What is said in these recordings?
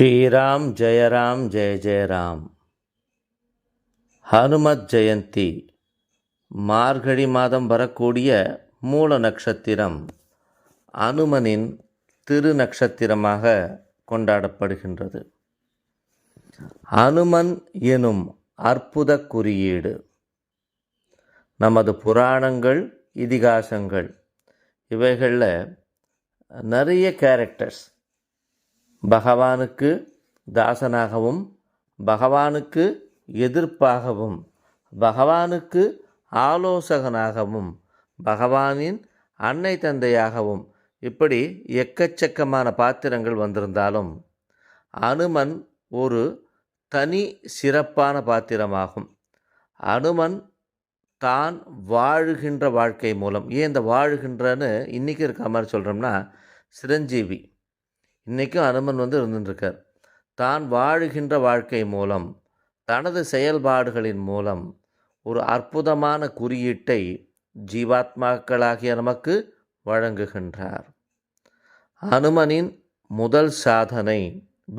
ஸ்ரீராம் ஜெயராம் ஜெய ஜெயராம். ஹனுமத் ஜெயந்தி மார்கழி மாதம் வரக்கூடிய மூல நட்சத்திரம் அனுமனின் திரு நட்சத்திரமாக கொண்டாடப்படுகின்றது. அனுமன் எனும் அற்புத குறியீடு நமது புராணங்கள், இதிகாசங்கள் இவைகளில் நிறைய கேரக்டர்ஸ் பகவானுக்கு தாசனாகவும், பகவானுக்கு எதிர்ப்பாகவும், பகவானுக்கு ஆலோசகனாகவும், பகவானின் அன்னை தந்தையாகவும் இப்படி எக்கச்சக்கமான பாத்திரங்கள் வந்திருந்தாலும் அனுமன் ஒரு தனி சிறப்பான பாத்திரமாகும். அனுமன் தான் வாழுகின்ற வாழ்க்கை மூலம், ஏன் இந்த வாழுகின்றன்னு இன்றைக்கி இருக்க மாதிரி சொல்கிறோம்னா, சிரஞ்சீவி இன்றைக்கும் அனுமன் இருந்துட்டுருக்கார். தான் வாழுகின்ற வாழ்க்கை மூலம், தனது செயல்பாடுகளின் மூலம் ஒரு அற்புதமான குறியீட்டை ஜீவாத்மாக்களாகிய நமக்கு வழங்குகின்றார். அனுமனின் முதல் சாதனை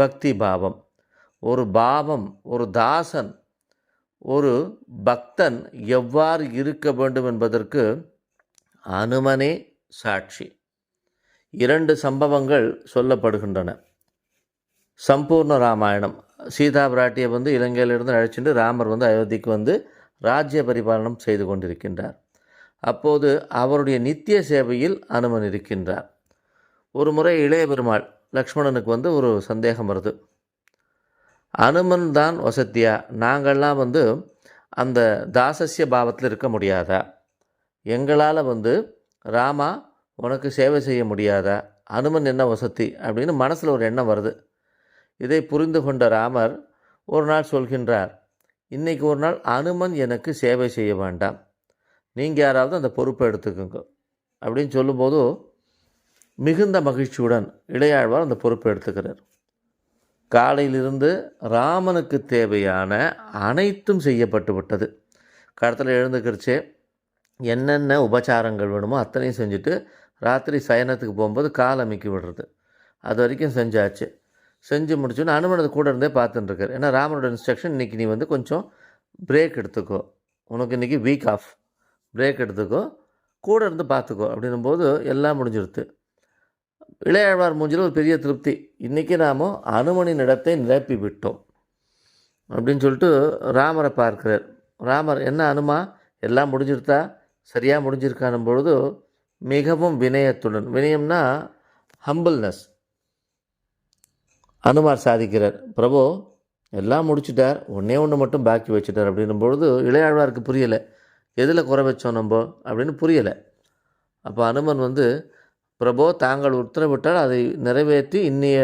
பக்தி பாவம். ஒரு பாவம், ஒரு தாசன், ஒரு பக்தன் எவ்வாறு இருக்க வேண்டும் என்பதற்கு அனுமனே சாட்சி. 2 சம்பவங்கள் சொல்லப்படுகின்றன. சம்பூர்ண ராமாயணம், சீதா பிராட்டியை இலங்கையிலிருந்து அழைச்சிட்டு ராமர் அயோத்திக்கு ராஜ்ய பரிபாலனம் செய்து கொண்டிருக்கின்றார். அப்போது அவருடைய நித்திய சேவையில் அனுமன் இருக்கின்றார். ஒரு முறை இளைய பெருமாள் லக்ஷ்மணனுக்கு ஒரு சந்தேகம் வருது. அனுமன் தான் வசத்தியா, நாங்கள்லாம் அந்த தாசஸ்ய பாவத்தில் இருக்க முடியாதா? எங்களால் ராமா உனக்கு சேவை செய்ய முடியாதா? அனுமன் என்ன வசதி அப்படின்னு மனசில் ஒரு எண்ணம் வருது. இதை புரிந்து கொண்ட ராமர் ஒரு நாள் சொல்கின்றார், இன்றைக்கி ஒரு நாள் அனுமன் எனக்கு சேவை செய்ய வேண்டாம், நீங்கள் யாராவது அந்த பொறுப்பை எடுத்துக்கோங்க அப்படின்னு சொல்லும்போது மிகுந்த மகிழ்ச்சியுடன் இளையாழ்வார் அந்த பொறுப்பை எடுத்துக்கிறார். காலையிலிருந்து ராமனுக்கு தேவையான அனைத்தும் செய்யப்பட்டு விட்டது. காலத்தில் எழுந்துக்கிறச்சே என்னென்ன உபச்சாரங்கள் வேணுமோ அத்தனையும் செஞ்சுட்டு ராத்திரி சயனத்துக்கு போகும்போது கால் அமைக்கி விடுறது, அது வரைக்கும் செஞ்சாச்சு. செஞ்சு முடிச்சோன்னு அனுமனது கூட இருந்தே பார்த்துட்டுருக்கார். ஏன்னா ராமனோட இன்ஸ்ட்ரக்ஷன், இன்றைக்கி நீ கொஞ்சம் பிரேக் எடுத்துக்கோ, உனக்கு இன்றைக்கி வீக் ஆஃப், பிரேக் எடுத்துக்கோ, கூட இருந்து பார்த்துக்கோ அப்படின்னும்போது எல்லாம் முடிஞ்சிருது. இளையாழ்வார் மூஞ்சில் ஒரு பெரிய திருப்தி, இன்றைக்கி நாம் அனுமனின் இடத்தை நிரப்பி விட்டோம் அப்படின்னு சொல்லிட்டு ராமரை பார்க்கிறார். ராமர், என்ன அனுமா எல்லாம் முடிஞ்சிருத்தா, சரியாக முடிஞ்சிருக்கானும் பொழுது மிகவும் வினயத்துடன், வினயம்னா ஹம்பிள்னஸ், அனுமார் சாதிக்கிறார், பிரபு எல்லாம் முடிச்சுட்டார், ஒன்றே ஒன்று மட்டும் பாக்கி வச்சுட்டார் அப்படின்னும் பொழுது இளையாழ்வாருக்கு புரியலை, எதில் குறை வச்சோம் நம்ம அப்படின்னு புரியலை. அப்போ அனுமன் பிரபு தாங்கள் உத்தரவிட்டால் அதை நிறைவேற்றி இன்னைய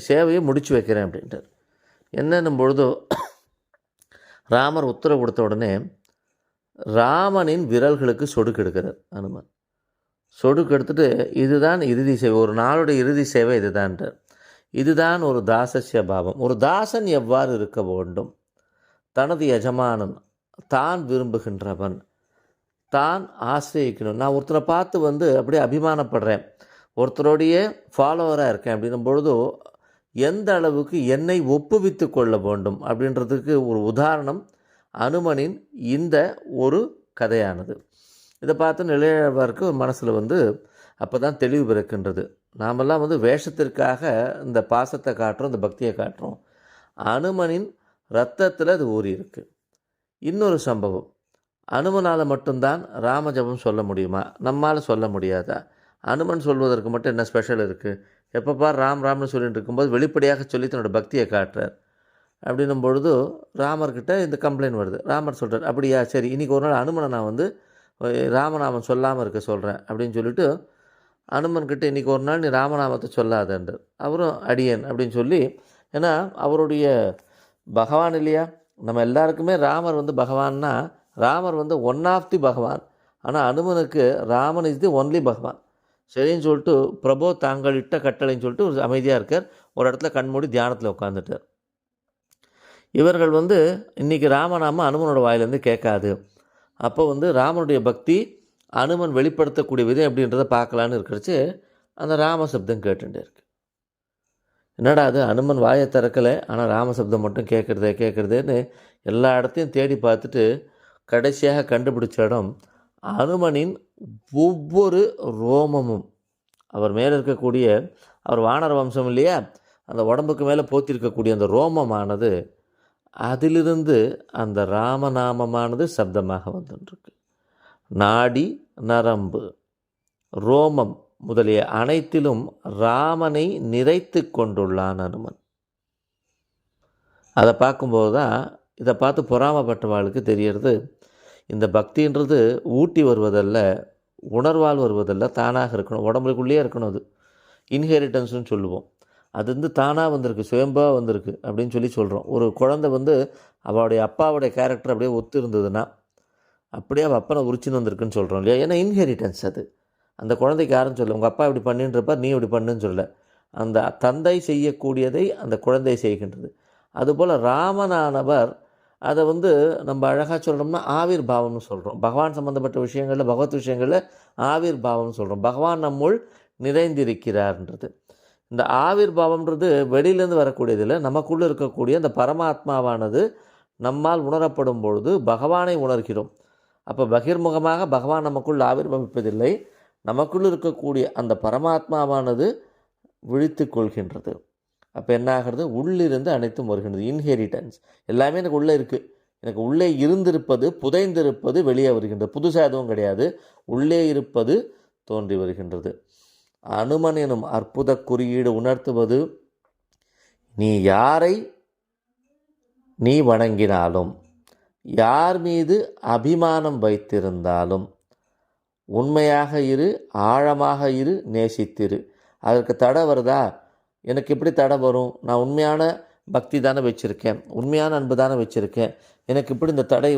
சேவையை முடிச்சு வைக்கிறேன் அப்படின்ட்டார். என்னன்னும் பொழுதோ ராமர் உத்தரவு கொடுத்த உடனே ராமனின் விரல்களுக்கு சொடுக்கு எடுக்கிறார் அனுமன். சொடுக்கு எடுத்துட்டு, இதுதான் இறுதி சேவை, ஒரு நாளுடைய இறுதி சேவை இதுதான்றார். இதுதான் ஒரு தாசஸ்ய பாவம். ஒரு தாசன் எவ்வாறு இருக்க வேண்டும்? தனது எஜமானன், தான் விரும்புகின்றவன், தான் ஆசிரியக்கணும். நான் ஒருத்தரை பார்த்து அப்படியே அபிமானப்படுறேன், ஒருத்தருடைய ஃபாலோவராக இருக்கேன் அப்படின்னும் பொழுது எந்த அளவுக்கு என்னை ஒப்புவித்து கொள்ள வேண்டும் அப்படின்றதுக்கு ஒரு உதாரணம் அனுமனின் இந்த ஒரு கதையானது. இதை பார்த்து இளையவாருக்கு ஒரு மனசில் அப்போ தான் தெளிவு பிறக்கின்றது. நாமெல்லாம் வேஷத்திற்காக இந்த பாசத்தை காட்டுறோம், இந்த பக்தியை காட்டுறோம். அனுமனின் இரத்தத்தில் அது ஊறி இருக்கு. இன்னொரு சம்பவம், அனுமனால் மட்டும்தான் ராமஜபம் சொல்ல முடியுமா? நம்மால் சொல்ல முடியாதா? அனுமன் சொல்வதற்கு மட்டும் என்ன ஸ்பெஷல் இருக்குது? எப்பப்பா ராம் ராம்னு சொல்லிட்டு இருக்கும்போது வெளிப்படையாக சொல்லி தன்னோட பக்தியை காட்டுறார். அப்படின்னும் பொழுது ராமர்கிட்ட இந்த கம்ப்ளைண்ட் வருது. ராமர் சொல்கிறார், அப்படியா, சரி, இன்றைக்கி ஒரு நாள் அனுமனை நான் ராமநாமம் சொல்லாமல் இருக்க சொல்கிறேன் அப்படின்னு சொல்லிவிட்டு அனுமன்கிட்ட இன்றைக்கி ஒரு நாள் நீ ராமநாமத்தை சொல்லாதன்றார். அவரும் அடியேன் அப்படின்னு சொல்லி, ஏன்னா அவருடைய பகவான் இல்லையா, நம்ம எல்லாருக்குமே ராமர் பகவான்னா, ராமர் ஒன் ஆஃப் தி பகவான். ஆனால் அனுமனுக்கு ராமன் இஸ் தி ஒன்லி பகவான். சரின்னு சொல்லிட்டு பிரபு தாங்கள் இட்ட கட்டளைன்னு சொல்லிட்டு ஒரு அமைதியாக இருக்கார். ஒரு இடத்துல கண்மூடி தியானத்தில் உட்காந்துட்டார். இவர்கள் இன்றைக்கி ராமநாமம் அனுமனோட வாயிலேருந்து கேட்காது. அப்போ ராமனுடைய பக்தி அனுமன் வெளிப்படுத்தக்கூடிய விதம் எப்படின்றத பார்க்கலான்னு இருக்கிறச்சு அந்த ராம சப்தம் கேட்டுட்டே இருக்கு. என்னடா அது அனுமன் வாயை திறக்கலை, ஆனால் ராமசப்தம் மட்டும் கேட்குறதேன்னு எல்லா இடத்தையும் தேடி பார்த்துட்டு கடைசியாக கண்டுபிடிச்ச இடம் அனுமனின் ஒவ்வொரு ரோமமும். அவர் மேலே இருக்கக்கூடிய, அவர் வானர வம்சம் இல்லையா, அந்த உடம்புக்கு மேலே போத்திருக்கக்கூடிய அந்த ரோமமானது, அதிலிருந்து அந்த ராமநாமமானது சப்தமாக வந்துருக்கு. நாடி நரம்பு ரோமம் முதலிய அனைத்திலும் ராமனை நிறைத்து கொண்டுள்ளான் அனுமன். அதை பார்க்கும்போது தான் இதை பார்த்து பொறாமப்பட்டவாளுக்கு தெரியறது, இந்த பக்தின்றது ஊட்டி வருவதல்ல, உணர்வால் வருவதல்ல, தானாக இருக்கணும், உடம்புக்குள்ளேயே இருக்கணும். அது இன்ஹெரிட்டன்ஸ்னு சொல்லுவோம். அது தானாக வந்திருக்கு, சுயம்பாக வந்திருக்கு அப்படின்னு சொல்கிறோம். ஒரு குழந்தை அவளுடைய அப்பாவுடைய கேரக்டர் அப்படியே ஒத்து இருந்ததுன்னா அப்படியே அவள் அப்பனை உரிச்சின்னு வந்திருக்குன்னு சொல்கிறோம் இல்லையா. ஏன்னா இன்ஹெரிட்டன்ஸ் அது. அந்த குழந்தைக்கு யாரும் சொல்ல, உங்கள் அப்பா இப்படி பண்ணின்றப்பார், நீ இப்படி பண்ணுன்னு சொல்ல. அந்த தந்தை செய்யக்கூடியதை அந்த குழந்தை செய்கின்றது. அதுபோல் ராமனானவர் அதை நம்ம அழகாக சொல்கிறோம்னா ஆவிர் பாவம்னு சொல்கிறோம். பகவான் சம்மந்தப்பட்ட விஷயங்களில், பகவத் விஷயங்களில் ஆவிர் பாவம்னு சொல்கிறோம். பகவான் நம்முள் நிறைந்திருக்கிறார்ன்றது. இந்த ஆவிர் பாவம்ன்றது வெளியிலேருந்து வரக்கூடியதில், நமக்குள்ளே இருக்கக்கூடிய அந்த பரமாத்மாவானது நம்மால் உணரப்படும் பொழுது பகவானை உணர்கிறோம். அப்போ பகிர்முகமாக பகவான் நமக்குள் ஆவிர்வவிப்பதில்லை, நமக்குள் இருக்கக்கூடிய அந்த பரமாத்மாவானது விழித்து கொள்கின்றது. அப்போ என்ன ஆகிறது, உள்ளிருந்து அனைத்தும் வருகின்றது. இன்ஹெரிட்டன்ஸ் எல்லாமே எனக்கு உள்ளே இருக்குது. எனக்கு உள்ளே இருந்திருப்பது, புதைந்திருப்பது வெளியே வருகின்றது. புதுசாக எதுவும் கிடையாது, உள்ளே இருப்பது தோன்றி வருகின்றது. அனுமன் எனும் அற்புத குறியீடு உணர்த்துவது, நீ யாரை நீ வணங்கினாலும், யார் மீது அபிமானம் வைத்திருந்தாலும், உண்மையாக இரு, ஆழமாக இரு, நேசித்திரு. அதற்கு தடை வருதா? எனக்கு எப்படி தடை வரும்? நான் உண்மையான பக்தி தானே வச்சுருக்கேன், உண்மையான அன்பு தானே வச்சுருக்கேன், எனக்கு இப்படி இந்த தடை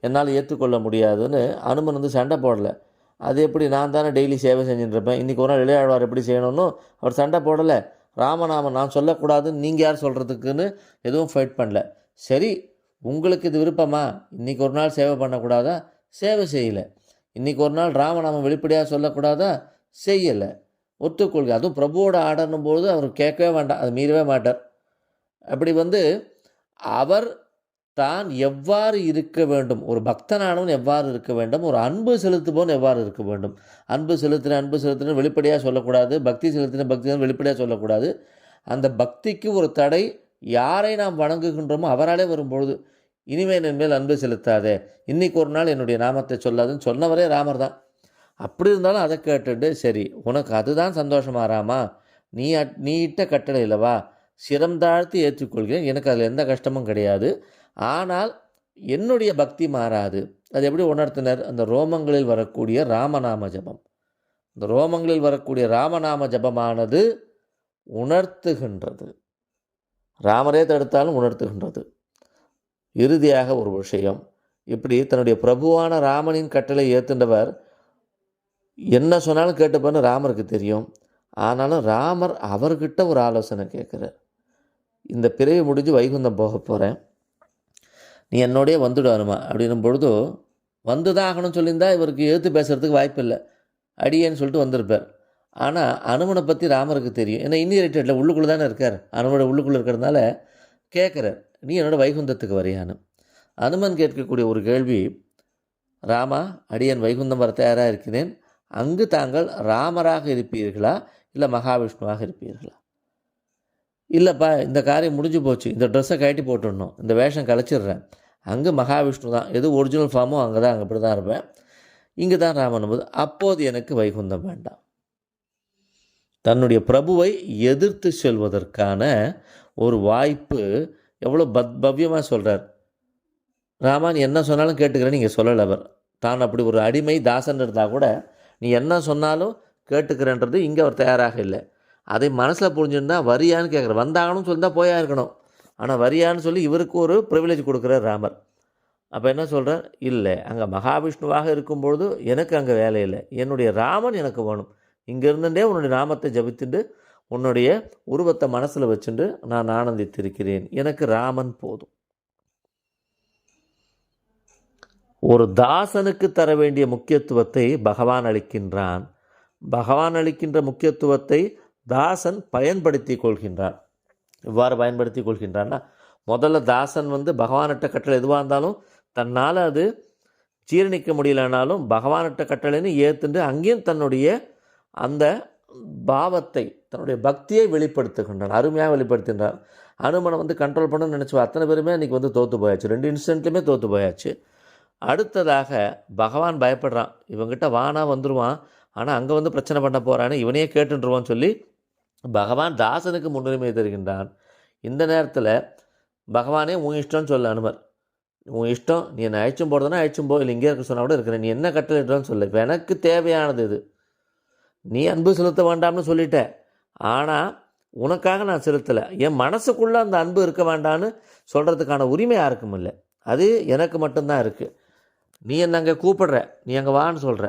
என்னால் ஏற்றுக்கொள்ள முடியாதுன்னு அனுமன் சண்டை போடலை. அது எப்படி, நான் தானே டெய்லி சேவை செஞ்சுட்டுருப்பேன், இன்றைக்கி ஒரு நாள் இளையாழ்வார் எப்படி செய்யணும்னு அவர் சண்டை போடலை. ராமநாமன் நான் சொல்லக்கூடாதுன்னு நீங்கள் யார் சொல்கிறதுக்குன்னு எதுவும் ஃபைட் பண்ணல. சரி, உங்களுக்கு இது விருப்பமா, இன்றைக்கி ஒரு நாள் சேவை பண்ணக்கூடாதா, சேவை செய்யலை. இன்றைக்கி ஒரு நாள் ராமநாமம் வெளிப்படையாக சொல்லக்கூடாதா, செய்யலை. ஒத்துக்கொள்கை. அதுவும் பிரபுவோட ஆடணும் போது அவர் கேட்கவே வேண்டாம், அது மீறவே மாட்டார். அப்படி அவர் தான் எவ்வாறு இருக்க வேண்டும், ஒரு பக்தனானவன் எவ்வாறு இருக்க வேண்டும், ஒரு அன்பு செலுத்துபவன் எவ்வாறு இருக்க வேண்டும். அன்பு செலுத்தின வெளிப்படையாக சொல்லக்கூடாது, பக்தி செலுத்தின வெளிப்படையாக சொல்லக்கூடாது. அந்த பக்திக்கு ஒரு தடை, யாரை நாம் வணங்குகின்றோமோ அவராலே வரும்பொழுது, இனிமேல் என்மேல் அன்பு செலுத்தாதே, இன்றைக்கி ஒரு நாள் என்னுடைய நாமத்தை சொல்லாதுன்னு சொன்னவரே ராமர் தான். அப்படி இருந்தாலும் அதை கேட்டுட்டு, சரி உனக்கு அதுதான் சந்தோஷமா ராமா, நீ இட்ட கட்டளை இல்லவா, சிரம் தாழ்த்தி ஏற்றுக்கொள்கிறேன், எனக்கு அதில் எந்த கஷ்டமும் கிடையாது. ஆனால் என்னுடைய பக்தி மாறாது. அது எப்படி உணர்த்தினர்? அந்த ரோமங்களில் வரக்கூடிய ராமநாம ஜபம். இந்த ரோமங்களில் வரக்கூடிய ராமநாம ஜபமானது உணர்த்துகின்றது. ராமரே தடுத்தாலும் உணர்த்துகின்றது. இறுதியாக ஒரு விஷயம், இப்படி தன்னுடைய பிரபுவான ராமனின் கட்டளை ஏற்றுண்டவர் என்ன சொன்னாலும் கேட்டுப்பான்னு ராமருக்கு தெரியும். ஆனாலும் ராமர் அவர்கிட்ட ஒரு ஆலோசனை கேட்குறார். இந்த பிறவி முடிஞ்சு வைகுந்தம் போக போகிறேன், நீ என்னோடய வந்துடுவாருமா அப்படின்னும் பொழுது, வந்து தான் ஆகணும்னு சொல்லியிருந்தா இவருக்கு எதிர்த்து பேசுகிறதுக்கு வாய்ப்பு இல்லை, அடியேன்னு சொல்லிட்டு வந்திருப்பார். ஆனால் அனுமனை பற்றி ராமருக்கு தெரியும். ஏன்னா இன்ஹெரிட்டடில் உள்ளுக்குள்ளே தானே இருக்கார், அனுமனோட உள்ளுக்குள்ளே இருக்கிறதுனால கேட்குறார், நீ என்னோட வைகுந்தத்துக்கு வரையானு. அனுமன் கேட்கக்கூடிய ஒரு கேள்வி, ராமா, அடியன் வைகுந்தம் வர தயாராக இருக்கிறேன், அங்கு தாங்கள் ராமராக இருப்பீர்களா இல்லை மகாவிஷ்ணுவாக இருப்பீர்களா? இல்லைப்பா, இந்த காரியம் முடிஞ்சு போச்சு, இந்த ட்ரெஸ்ஸை கழட்டி போட்டுடணும், இந்த வேஷம் கழிச்சிடுறேன், அங்கே மகாவிஷ்ணு தான், எது ஒரிஜினல் ஃபார்மோ அங்கே தான், அங்கே அப்படி தான் இருப்பேன், இங்கே தான் ராமன் போது, அப்போது எனக்கு வைகுந்தம் வேண்டாம். தன்னுடைய பிரபுவை எதிர்த்து செல்வதற்கான ஒரு வாய்ப்பு எவ்வளோ பவ்யமாக சொல்கிறார். ராமன் என்ன சொன்னாலும் கேட்டுக்கிறேன்னு நீங்கள் சொல்லலை. அவர் தான் அப்படி ஒரு அடிமை தாசன் இருந்தால் கூட நீ என்ன சொன்னாலும் கேட்டுக்கிறேன்றது இங்கே அவர் தயாராக இல்லை. அதை மனசில் புரிஞ்சுருந்தா வரியான்னு கேட்குற, வந்தாகணும்னு சொல்லியிருந்தால் போயா இருக்கணும், ஆனால் வரியான்னு சொல்லி இவருக்கு ஒரு ப்ரிவிலேஜ் கொடுக்குறார் ராமர். அப்போ என்ன சொல்கிறார், இல்லை அங்கே மகாவிஷ்ணுவாக இருக்கும்பொழுது எனக்கு அங்கே வேலை இல்லை, என்னுடைய ராமன் எனக்கு வேணும், இங்கே இருந்துட்டே உன்னுடைய நாமத்தை ஜபித்துட்டு உன்னுடைய உருவத்தை மனசில் வச்சுட்டு நான் ஆனந்தித்திருக்கிறேன், எனக்கு ராமன் போதும். ஒரு தாசனுக்கு தர வேண்டிய முக்கியத்துவத்தை பகவான் அளிக்கின்றான். பகவான் அளிக்கின்ற முக்கியத்துவத்தை தாசன் பயன்படுத்தி கொள்கின்றான். இவ்வாறு பயன்படுத்தி கொள்கின்றான்னா, முதல்ல தாசன் வந்து பகவானிட்ட கட்டளை எதுவாக இருந்தாலும் தன்னால் அது ஜீரணிக்க முடியலனாலும் பகவானிட்ட கட்டளைன்னு ஏற்றுண்டு அங்கேயும் தன்னுடைய அந்த பாவத்தை, தன்னுடைய பக்தியை வெளிப்படுத்துகின்றான், அருமையாக வெளிப்படுத்துகின்றான். அனுமனை வந்து கண்ட்ரோல் பண்ணணும்னு நினச்சி அத்தனை பேருமே அன்றைக்கி வந்து தோற்று போயாச்சு, 2 இன்ஸ்டன்ட்லையுமே தோற்று போயாச்சு. அடுத்ததாக பகவான் பயப்படுறான், இவங்கிட்ட வானா வந்துடுவான், ஆனால் அங்கே வந்து பிரச்சனை பண்ண போகிறான்னு இவனையே கேட்டுருவான்னு சொல்லி பகவான் தாசனுக்கு முன்னுரிமை தருகின்றான். இந்த நேரத்தில் பகவானே உன் இஷ்டம்னு சொல்ல அனுமர், உன் இஷ்டம், நீ என்னை அழைச்சும் போகிறதுனா அழைச்சும் போ, இல்லை இங்கே இருக்க சொன்னால் கூட இருக்கிறேன், நீ என்ன கட்டளைன்னு சொல்ல, இப்போ எனக்கு தேவையானது இது. நீ அன்பு செலுத்த வேண்டாம்னு சொல்லிட்ட, ஆனால் உனக்காக நான் செலுத்தலை, என் மனசுக்குள்ளே அந்த அன்பு இருக்க வேண்டான்னு சொல்கிறதுக்கான உரிமை யாருக்கும் இல்லை, அது எனக்கு மட்டும்தான் இருக்குது. நீ என்னை அங்கே கூப்பிடுற, நீ அங்கே வான்னு சொல்கிற,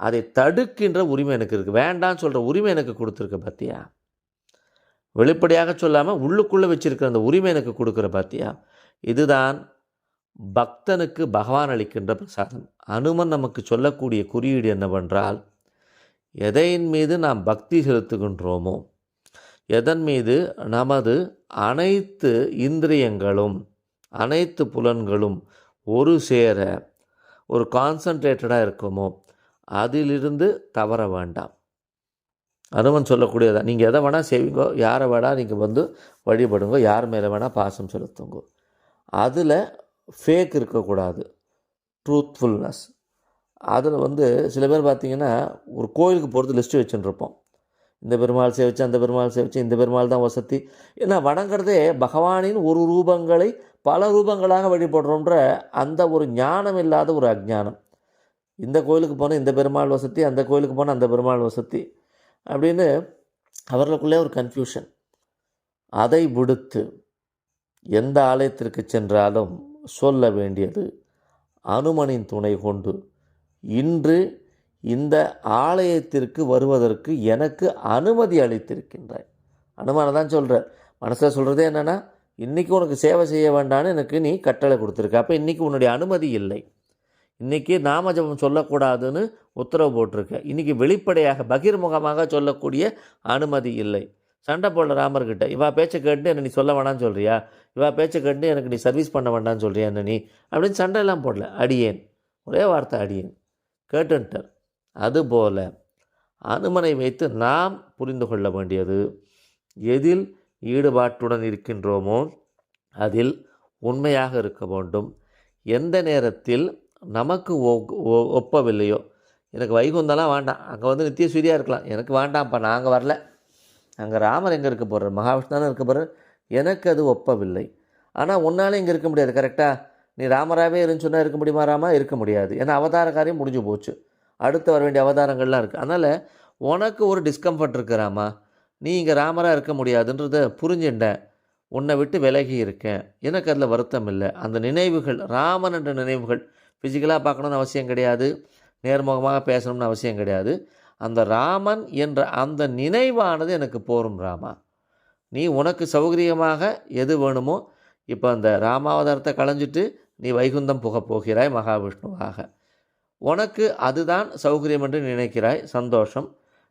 அதை தடுக்கின்ற உரிமை எனக்கு இருக்குது, வேண்டான்னு சொல்கிற உரிமை எனக்கு கொடுத்துருக்க பார்த்தியா, வெளிப்படையாக சொல்லாமல் உள்ளுக்குள்ளே வச்சுருக்கிற அந்த உரிமை எனக்கு கொடுக்குற பார்த்தியா. இதுதான் பக்தனுக்கு பகவான் அளிக்கின்ற பிரசாதம். அனுமன் நமக்கு சொல்லக்கூடிய குறியீடு என்னவென்றால், எதையின் மீது நாம் பக்தி செலுத்துகின்றோமோ, எதன் மீது நமது அனைத்து இந்திரியங்களும் அனைத்து புலன்களும் ஒரு சேர ஒரு கான்சன்ட்ரேட்டடாக இருக்குமோ அதிலிருந்து தவற வேண்டாம். அனுமன் சொல்லக்கூடியதான், நீங்கள் எதை வேணால் செய்வீங்கோ, யாரை வேணால் நீங்கள் வந்து வழிபடுங்கோ, யார் மேலே வேணால் பாசம் செலுத்துங்கோ, அதில் ஃபேக் இருக்கக்கூடாது, ட்ரூத்ஃபுல்னஸ். அதில் வந்து சில பேர் பார்த்திங்கன்னா ஒரு கோயிலுக்கு போகிறது லிஸ்ட்டு வச்சுருப்போம், இந்த பெருமாள் சேவிச்சு அந்த பெருமாள் சேவிச்சு இந்த பெருமாள் தான் வசதி, ஏன்னா வணங்குறதே பகவானின் ஒரு ரூபங்களை பல ரூபங்களாக வழிபடுறோன்ற அந்த ஒரு ஞானம் இல்லாத ஒரு அஜ்ஞானம். இந்த கோயிலுக்கு போனால் இந்த பெருமாள் வசதி, அந்த கோயிலுக்கு போனால் அந்த பெருமாள் வசதி அப்படின்னு அவர்களுக்குள்ளே ஒரு கன்ஃபியூஷன். அதை விடுத்து எந்த ஆலயத்திற்கு சென்றாலும் சொல்ல வேண்டியது, அனுமனின் துணை கொண்டு இன்று இந்த ஆலயத்திற்கு வருவதற்கு எனக்கு அனுமதி அளித்திருக்கின்றாய். அனுமானை தான் சொல்கிறார், மனசில் சொல்கிறதே என்னென்னா, இன்றைக்கி உனக்கு சேவை செய்ய வேண்டான்னு எனக்கு நீ கட்டளை கொடுத்துருக்க, அப்போ இன்றைக்கி உன்னுடைய அனுமதி இல்லை, இன்றைக்கி நாமஜபம் சொல்லக்கூடாதுன்னு உத்தரவு போட்டிருக்க, இன்றைக்கி வெளிப்படையாக பகிர்முகமாக சொல்லக்கூடிய அனுமதி இல்லை. சண்டை போடல ராமர்கிட்ட, இவா பேச்சை கேட்டு என்ன நீ சொல்ல வேணான்னு சொல்கிறியா, இவா பேச்சை கேட்டு எனக்கு நீ சர்வீஸ் பண்ண வேண்டான்னு சொல்கிறியா என்ன நீ அப்படின்னு சண்டையெல்லாம் போடல, அடியேன், ஒரே வார்த்தை அடியேன் கேட்டுன்ட்டார். அதுபோல அனுமனை வைத்து நாம் புரிந்து கொள்ள வேண்டியது, எதில் ஈடுபாட்டுடன் இருக்கின்றோமோ அதில் உண்மையாக இருக்க வேண்டும். எந்த நேரத்தில் நமக்கு ஒப்பவில்லையோ, எனக்கு வைகுந்தெல்லாம் வேண்டாம், அங்கே வந்து நித்திய சூரியாக இருக்கலாம், எனக்கு வேண்டாம்ப்பா, நான் அங்கே வரல, அங்கே ராமர் எங்கே இருக்க போகிறார், மகாவிஷ்ணு தானே இருக்க போகிறார், எனக்கு அது ஒப்பவில்லை. ஆனால் உன்னாலே இங்கே இருக்க முடியாது, கரெக்டாக நீ ராமராகவே இருன்னு சொன்னால் இருக்க முடியுமா ராமா, இருக்க முடியாது, ஏன்னா அவதார காரியம் முடிஞ்சு போச்சு, அடுத்து வர வேண்டிய அவதாரங்கள்லாம் இருக்குது. அதனால் உனக்கு ஒரு டிஸ்கம்ஃபர்ட் இருக்கிறாமா, நீ இங்கே ராமராக இருக்க முடியாதுன்றதை புரிஞ்சுட்டேன், உன்னை விட்டு விலகி இருக்கேன், எனக்கு அதில் வருத்தம் இல்லை. அந்த நினைவுகள், ராமன் என்ற நினைவுகள் ஃபிசிக்கலாக பார்க்கணுன்னு அவசியம் கிடையாது, நேர்முகமாக பேசணும்னு அவசியம் கிடையாது, அந்த ராமன் என்ற அந்த நினைவானது எனக்கு போரும் ராமா. நீ உனக்கு சௌகரியமாக எது வேணுமோ, இப்போ அந்த ராமாவதாரத்தை களைஞ்சிட்டு நீ வைகுந்தம் போகிறாய் மகாவிஷ்ணுவாக, உனக்கு அதுதான் சௌகரியம் என்று நினைக்கிறாய், சந்தோஷம்.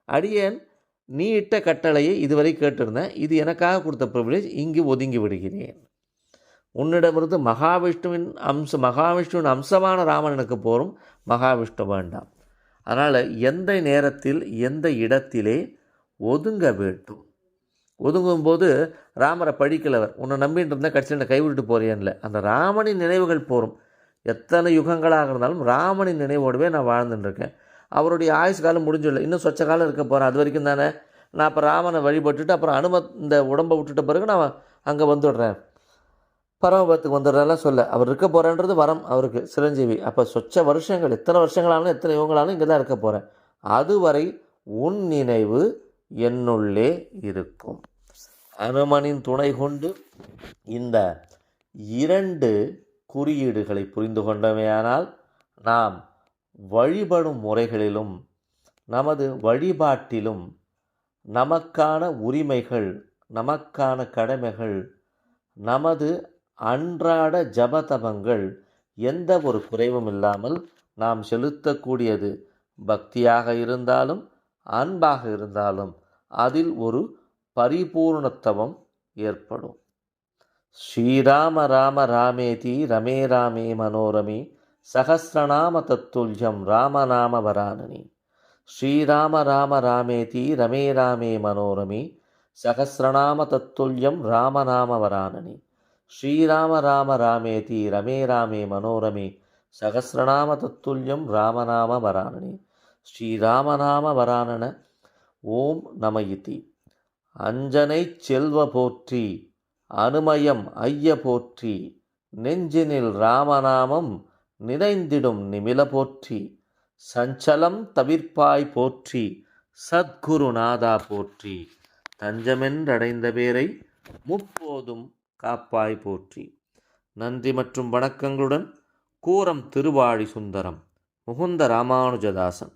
அடியேன் நீ இட்ட கட்டளையை இதுவரை கேட்டிருந்தேன், இது எனக்காக கொடுத்த ப்ரிவிலேஜ், இங்கு ஒதுங்கி விடுகிறேன். உன்னிடமிருந்து மகாவிஷ்ணுவின் அம்சமான ராமன் எனக்கு போரும், மகாவிஷ்ணு வேண்டாம். அதனால் எந்த நேரத்தில் எந்த இடத்திலே ஒதுங்க வேண்டும். ஒதுங்கும்போது ராமரை பழிக்கலவர், உன்னை நம்பின்னு இருந்தால் கடைசியில் என்னை கைவிட்டு போறியன்ல, அந்த ராமனின் நினைவுகள் போரும். எத்தனை யுகங்களாக இருந்தாலும் ராமனின் நினைவோடவே நான் வாழ்ந்துட்டுருக்கேன், அவருடைய ஆயுஷ் காலம் முடிஞ்சிடல, இன்னும் சொச்ச காலம் இருக்க போகிறேன், அது வரைக்கும் தானே. நான் அப்போ ராமனை வழிபட்டுட்டு அப்புறம் இந்த உடம்பை விட்டுட்ட பிறகு நான் அங்கே வந்துடுறேன், பரமபதத்துக்கு வந்துடுறேன்லாம் சொல்ல, அவர் இருக்க போகிறேன்றது வரம் அவருக்கு, சிரஞ்சீவி. அப்போ சொச்ச வருஷங்கள், எத்தனை வருஷங்களாலும் எத்தனை யுகங்களாலும் இங்கே தான் இருக்க போகிறேன், அதுவரை உன் நினைவு என்னுள்ளே இருக்கும். அனுமனின் துணை கொண்டு இந்த 2 குறியீடுகளை புரிந்து கொண்டமையானால் நாம் வழிபடும் முறைகளிலும் நமது வழிபாட்டிலும் நமக்கான உரிமைகள், நமக்கான கடமைகள், நமது அன்றாட ஜபதபங்கள் எந்த ஒரு குறைவும் இல்லாமல் நாம் செலுத்தக்கூடியது பக்தியாக இருந்தாலும் அன்பாக இருந்தாலும் அதில் ஒரு பரிபூர்ணத்துவம் ஏற்படும். ஸ்ரீராம ராம ராமேதி ரமே ராமே மனோரமே சகஸ்ரநாம தத்துல்யம் ராமநாம வரானனி. ஸ்ரீராம ராம ராமேதி ரமே ராமே மனோரமே சகஸ்ரநாம தத்துல்யம் ராமநாம வரானனி. ஸ்ரீராம ராம ராமேதி ரமே ராமே மனோரமே சகஸ்ரநாம தத்துல்யம் ராமநாம வரானனி. ஸ்ரீராமநாம வரானன ஓம் நம இதி. அஞ்சனை செல்வ போற்றி அனுமயம் ஐய போற்றி நெஞ்சினில் ராமநாமம் நினைந்திடும் நிமில போற்றி சஞ்சலம் தவிர்ப்பாய் போற்றி சத்குருநாதா போற்றி தஞ்சமென்றடைந்த பேரை முப்போதும் காப்பாய் போற்றி. நன்றி மற்றும் வணக்கங்களுடன் கூரம் திருவாழி சுந்தரம் முகுந்த ராமானுஜதாசன்.